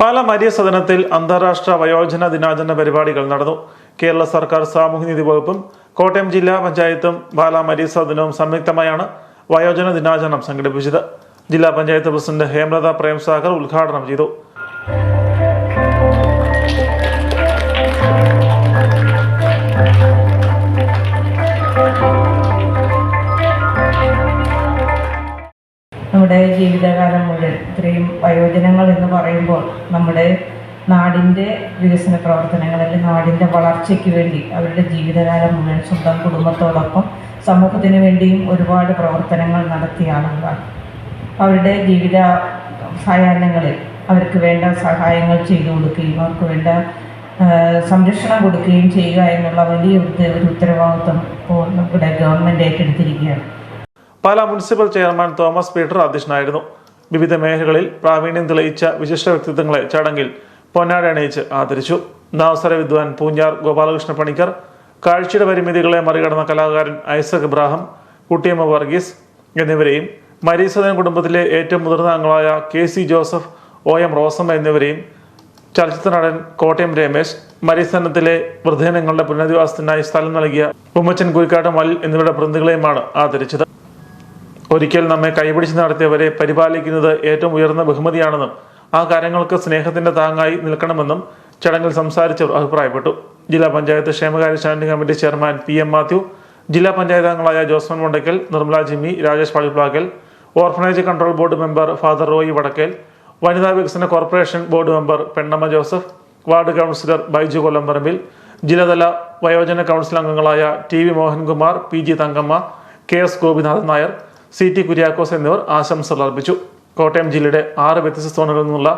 Pala Maria സദനത്തിൽ അന്താരാഷ്ട്ര വയോജന ദിനാചരണ പരിപാടികൾ നടന്നു. കേരള സർക്കാർ സാമൂഹ്യനീതി വകുപ്പും കോട്ടയം ജില്ലാ പഞ്ചായത്തും പാലാ മരിയ സദനവും സംയുക്തമായാണ് വയോജന ദിനാചരണം സംഘടിപ്പിച്ചത്. ജില്ലാ പഞ്ചായത്ത് പ്രസിഡന്റ് ഹേമലത പ്രേംസാഗർ ഉദ്ഘാടനം ചെയ്തു. നമ്മുടെ ജീവിതകാലം മുഴുവൻ ഇത്രയും വയോജനങ്ങൾ എന്ന് പറയുമ്പോൾ നമ്മുടെ നാടിൻ്റെ വികസന പ്രവർത്തനങ്ങൾ അല്ലെങ്കിൽ നാടിൻ്റെ വളർച്ചയ്ക്ക് വേണ്ടി അവരുടെ ജീവിതകാലം മുഴുവൻ സ്വന്തം കുടുംബത്തോടൊപ്പം സമൂഹത്തിന് വേണ്ടിയും ഒരുപാട് പ്രവർത്തനങ്ങൾ നടത്തിയ ആളുകളാണ്. അവരുടെ ജീവിത സായാഹ്നങ്ങളിൽ അവർക്ക് വേണ്ട സഹായങ്ങൾ ചെയ്തു കൊടുക്കുകയും അവർക്ക് വേണ്ട സംരക്ഷണം കൊടുക്കുകയും ചെയ്യുക എന്നുള്ള വലിയ ഒരു ഉത്തരവാദിത്വം ഇപ്പോൾ നമ്മുടെ ഗവൺമെൻറ് ഏറ്റെടുത്തിരിക്കുകയാണ്. പാലാ മുനിസിപ്പൽ ചെയർമാൻ തോമസ് പീറ്റർ അധ്യക്ഷനായിരുന്നു. വിവിധ മേഖലകളിൽ പ്രാവീണ്യം തെളിയിച്ച വിശിഷ്ട വ്യക്തിത്വങ്ങളെ ചടങ്ങിൽ പൊന്നാട അണിയിച്ച് ആദരിച്ചു. നവസര വിദ്വാൻ പൂഞ്ഞാർ ഗോപാലകൃഷ്ണ പണിക്കർ, കാഴ്ചയുടെ പരിമിതികളെ മറികടന്ന കലാകാരൻ ഐസക് ഇബ്രാഹിം, കുട്ടിയമ്മ വർഗീസ് എന്നിവരെയും മരീസദൻ കുടുംബത്തിലെ ഏറ്റവും മുതിർന്ന അംഗങ്ങളായ KC ജോസഫ്, OM റോസമ്മ എന്നിവരെയും ചലച്ചിത്ര നടൻ കോട്ടയം രമേശ്, മരീസദനത്തിലെ വൃദ്ധജനങ്ങളുടെ പുനരധിവാസത്തിനായി സ്ഥലം നൽകിയ ഉമ്മച്ചൻ കുരിക്കാട്ട് മലിൽ എന്നിവരുടെ പ്രതിനിധികളെയുമാണ് ആദരിച്ചത്. ഒരിക്കൽ നമ്മെ കൈപിടിച്ച് നടത്തിയവരെ പരിപാലിക്കുന്നത് ഏറ്റവും ഉയർന്ന ബഹുമതിയാണെന്നും ആ കാര്യങ്ങൾക്ക് സ്നേഹത്തിന്റെ താങ്ങായി നിൽക്കണമെന്നും ചടങ്ങിൽ സംസാരിച്ചവർ അഭിപ്രായപ്പെട്ടു. ജില്ലാ പഞ്ചായത്ത് ക്ഷേമകാര്യ standing committee chairman PM Mathew, ജില്ലാ പഞ്ചായത്ത് അംഗങ്ങളായ Josman Mundackal, Nirmala Jimmy, Rajesh Pallipplackal, orphanage control board member father Roy Vadakkel, വനിതാ വികസന corporation board member Pennamma Joseph, ward councillor Baiju Kollamparambil, ജില്ലാതല വയോജന കൗൺസിൽ അംഗങ്ങളായ TV Mohankumar, PG Thankamma, KS Gopinathan Nair, CT Kuriakose എന്നിവർ ആശംസകൾ അർപ്പിച്ചു. കോട്ടയം ജില്ലയുടെ 6 വ്യത്യസ്ത സോണുകളിൽ നിന്നുള്ള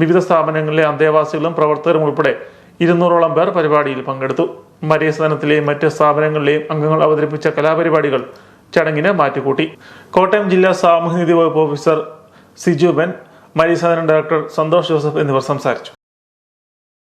വിവിധ സ്ഥാപനങ്ങളിലെ അന്തേവാസികളും പ്രവർത്തകരും ഉൾപ്പെടെ 200ഓളം പേർ പരിപാടിയിൽ പങ്കെടുത്തു. മരിയ സദനത്തിലെയും മറ്റ് സ്ഥാപനങ്ങളിലെയും അംഗങ്ങൾ അവതരിപ്പിച്ച കലാപരിപാടികൾ ചടങ്ങിന് മാറ്റുകൂട്ടി. കോട്ടയം ജില്ലാ സാമൂഹ്യനീതി വകുപ്പ് ഓഫീസർ സിജു ബെൻ, മരിയ സദനം ഡയറക്ടർ സന്തോഷ് ജോസഫ് എന്നിവർ സംസാരിച്ചു.